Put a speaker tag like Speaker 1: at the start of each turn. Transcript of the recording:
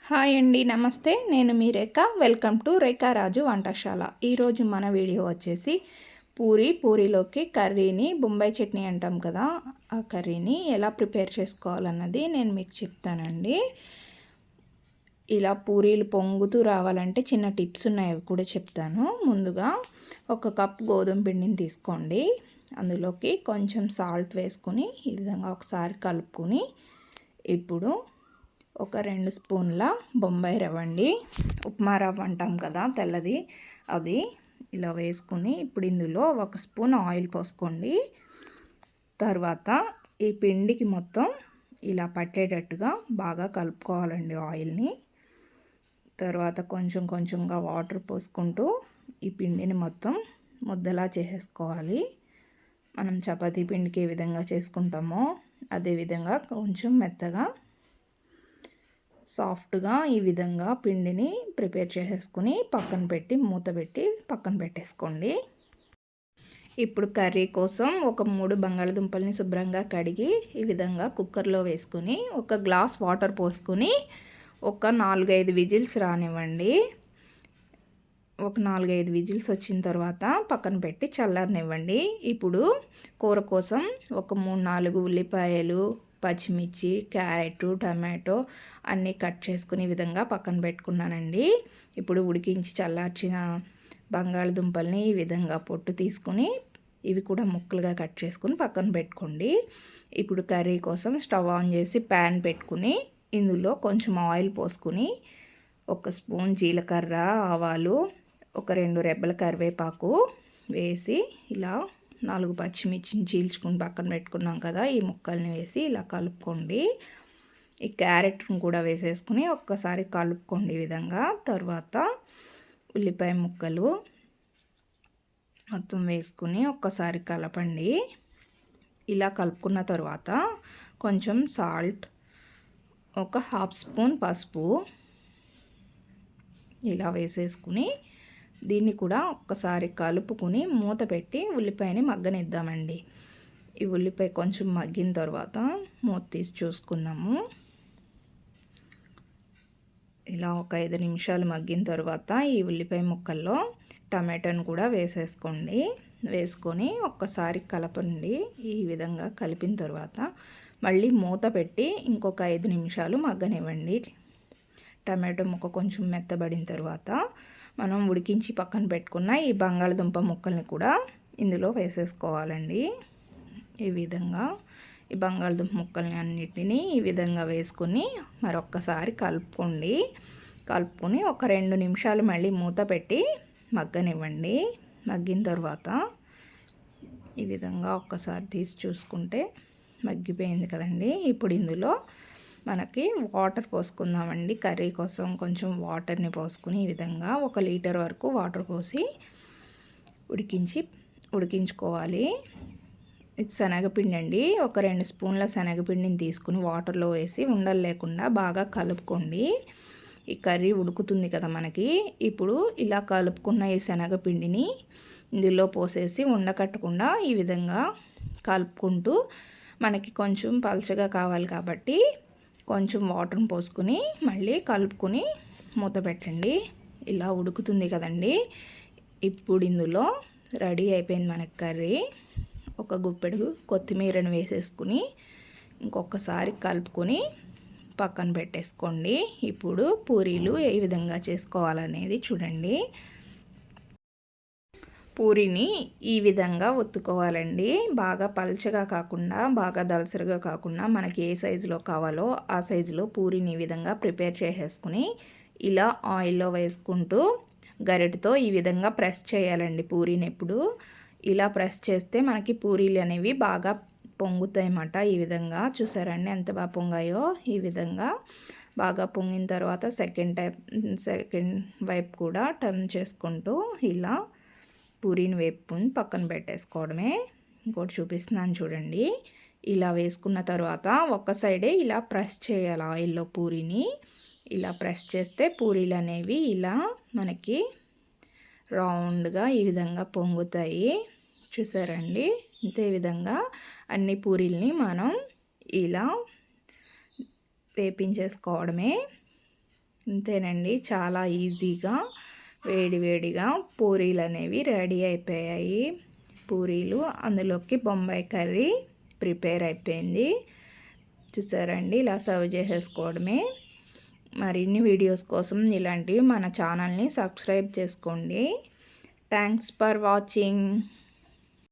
Speaker 1: Hi అండి, నమస్తే. నేను మీ రేఖ. వెల్కమ్ టు రేఖా రాజు వంటశాల. ఈరోజు మన వీడియో వచ్చేసి పూరీలోకి కర్రీని బొంబాయి చట్నీ అంటాం కదా, ఆ కర్రీని ఎలా ప్రిపేర్ చేసుకోవాలన్నది నేను మీకు చెప్తానండి. ఇలా పూరీలు పొంగుతూ రావాలంటే చిన్న టిప్స్ ఉన్నాయి, అవి కూడా చెప్తాను. ముందుగా 1 కప్ గోధుమ పిండిని తీసుకోండి. అందులోకి కొంచెం సాల్ట్ వేసుకుని ఈ విధంగా ఒకసారి కలుపుకొని, ఇప్పుడు ఒక 2 స్పూన్ల బొంబాయి రవ్వ అండి, ఉప్మా రవ్వ అంటాం కదా తెల్లది, అది ఇలా వేసుకుని ఇప్పుడు ఇందులో 1 స్పూన్ ఆయిల్ పోసుకోండి. తర్వాత ఈ పిండికి మొత్తం ఇలా పట్టేటట్టుగా బాగా కలుపుకోవాలండి ఆయిల్ని. తర్వాత కొంచెం కొంచెంగా వాటర్ పోసుకుంటూ ఈ పిండిని మొత్తం ముద్దలా చేసేసుకోవాలి. మనం చపాతీ పిండికి ఏ విధంగా చేసుకుంటామో అదేవిధంగా కొంచెం మెత్తగా సాఫ్ట్గా ఈ విధంగా పిండిని ప్రిపేర్ చేసేసుకుని పక్కన పెట్టి మూత పెట్టి పక్కన పెట్టేసుకోండి. ఇప్పుడు కర్రీ కోసం ఒక 3 బంగాళదుంపల్ని శుభ్రంగా కడిగి ఈ విధంగా కుక్కర్లో వేసుకుని 1 గ్లాస్ వాటర్ పోసుకుని ఒక 4-5 విజిల్స్ రానివ్వండి. ఒక 4-5 విజిల్స్ వచ్చిన తర్వాత పక్కన పెట్టి చల్లారనివ్వండి. ఇప్పుడు కూర కోసం ఒక 3-4 ఉల్లిపాయలు, పచ్చిమిర్చి, క్యారెట్, టమాటో అన్నీ కట్ చేసుకుని ఈ విధంగా పక్కన పెట్టుకున్నానండి. ఇప్పుడు ఉడికించి చల్లార్చిన బంగాళదుంపల్ని ఈ విధంగా పొట్టు తీసుకుని ఇవి కూడా ముక్కలుగా కట్ చేసుకుని పక్కన పెట్టుకోండి. ఇప్పుడు కర్రీ కోసం స్టవ్ ఆన్ చేసి ప్యాన్ పెట్టుకుని ఇందులో కొంచెం ఆయిల్ పోసుకుని 1 స్పూన్ జీలకర్ర, ఆవాలు, ఒక 2 రెబ్బల కరివేపాకు వేసి ఇలా 4 పచ్చిమిర్చిని చీల్చుకుని పక్కన పెట్టుకున్నాం కదా, ఈ ముక్కల్ని వేసి ఇలా కలుపుకోండి. ఈ క్యారెట్ని కూడా వేసేసుకుని ఒక్కసారి కలుపుకోండి ఈ విధంగా. తర్వాత ఉల్లిపాయ ముక్కలు మొత్తం వేసుకుని ఒక్కసారి కలపండి. ఇలా కలుపుకున్న తర్వాత కొంచెం సాల్ట్, ఒక 1/2 స్పూన్ పసుపు ఇలా వేసేసుకుని దీన్ని కూడా ఒక్కసారి కలుపుకుని మూత పెట్టి ఉల్లిపాయని మగ్గనిద్దామండి. ఈ ఉల్లిపాయ కొంచెం మగ్గిన తర్వాత మూత తీసి చూసుకుందాము. ఇలా ఒక 5 నిమిషాలు మగ్గిన తర్వాత ఈ ఉల్లిపాయ ముక్కల్లో టమాటోని కూడా వేసేసుకోండి. వేసుకొని ఒక్కసారి కలపండి. ఈ విధంగా కలిపిన తర్వాత మళ్ళీ మూత పెట్టి ఇంకొక 5 నిమిషాలు మగ్గనివ్వండి. టమాటో ముక్క కొంచెం మెత్తబడిన తర్వాత మనం ఉడికించి పక్కన పెట్టుకున్న ఈ బంగాళదుంప ముక్కల్ని కూడా ఇందులో వేసేసుకోవాలండి. ఈ విధంగా ఈ బంగాళదుంప ముక్కల్ని అన్నిటినీ ఈ విధంగా వేసుకొని మరొక్కసారి కలుపుకొని ఒక 2 నిమిషాలు మళ్ళీ మూత పెట్టి మగ్గనివ్వండి. మగ్గిన తర్వాత ఈ విధంగా ఒక్కసారి తీసి చూసుకుంటే మగ్గిపోయింది కదండి. ఇప్పుడు ఇందులో మనకి వాటర్ పోసుకుందామండి. కర్రీ కోసం కొంచెం వాటర్ని పోసుకుని ఈ విధంగా 1 లీటర్ వరకు వాటర్ పోసి ఉడికించుకోవాలి. ఇది శనగపిండి అండి. ఒక 2 స్పూన్ల శనగపిండిని తీసుకుని వాటర్లో వేసి ఉండలు లేకుండా బాగా కలుపుకోండి. ఈ కర్రీ ఉడుకుతుంది కదా మనకి. ఇప్పుడు ఇలా కలుపుకున్న ఈ శనగపిండిని ఇందులో పోసేసి ఉండకట్టకుండా ఈ విధంగా కలుపుకుంటూ, మనకి కొంచెం పలచగా కావాలి కాబట్టి కొంచెం వాటర్ని పోసుకుని మళ్ళీ కలుపుకొని మూత పెట్టండి. ఇలా ఉడుకుతుంది కదండి. ఇప్పుడు ఇందులో రెడీ అయిపోయింది మనకి కర్రీ. ఒక గుప్పెడు కొత్తిమీరని వేసేసుకుని ఇంకొకసారి కలుపుకొని పక్కన పెట్టేసుకోండి. ఇప్పుడు పూరీలు ఏ విధంగా చేసుకోవాలనేది చూడండి. పూరిని ఈ విధంగా ఒత్తుకోవాలండి. బాగా పల్చగా కాకుండా బాగా దలసరిగా కాకుండా మనకి ఏ సైజులో కావాలో ఆ సైజులో పూరిని ఈ విధంగా ప్రిపేర్ చేసేసుకుని ఇలా ఆయిల్లో వేసుకుంటూ గరిటతో ఈ విధంగా ప్రెస్ చేయాలండి. పూరీని ఎప్పుడు ఇలా ప్రెస్ చేస్తే మనకి పూరీలు అనేవి బాగా పొంగుతాయి అన్నమాట. ఈ విధంగా చూసారండి ఎంత బాగా పొంగాయో. ఈ విధంగా బాగా పొంగిన తర్వాత సెకండ్ వైపు కూడా టర్న్ చేసుకుంటూ ఇలా పూరీని వేపుకుని పక్కన పెట్టేసుకోవడమే. ఇంకోటి చూపిస్తున్నాను చూడండి. ఇలా వేసుకున్న తర్వాత ఒక సైడే ఇలా ప్రెస్ చేయాలి ఆయిల్లో పూరీని. ఇలా ప్రెస్ చేస్తే పూరీలు అనేవి ఇలా మనకి రౌండ్గా ఈ విధంగా పొంగుతాయి. చూసారండి. ఇదే విధంగా అన్ని పూరీల్ని మనం ఇలా వేపించేసుకోవడమే. అంతేనండి, చాలా ఈజీగా వేడి వేడిగా పూరీలు అనేవి రెడీ అయిపోయాయి. పూరీలు, అందులోకి బొంబాయి కర్రీ ప్రిపేర్ అయిపోయింది. చూసారండి, ఇలా సర్వ్ చేసేసుకోవడమే. మరిన్ని వీడియోస్ కోసం ఇలాంటివి మన ఛానల్ని సబ్స్క్రైబ్ చేసుకోండి. Thanks for watching.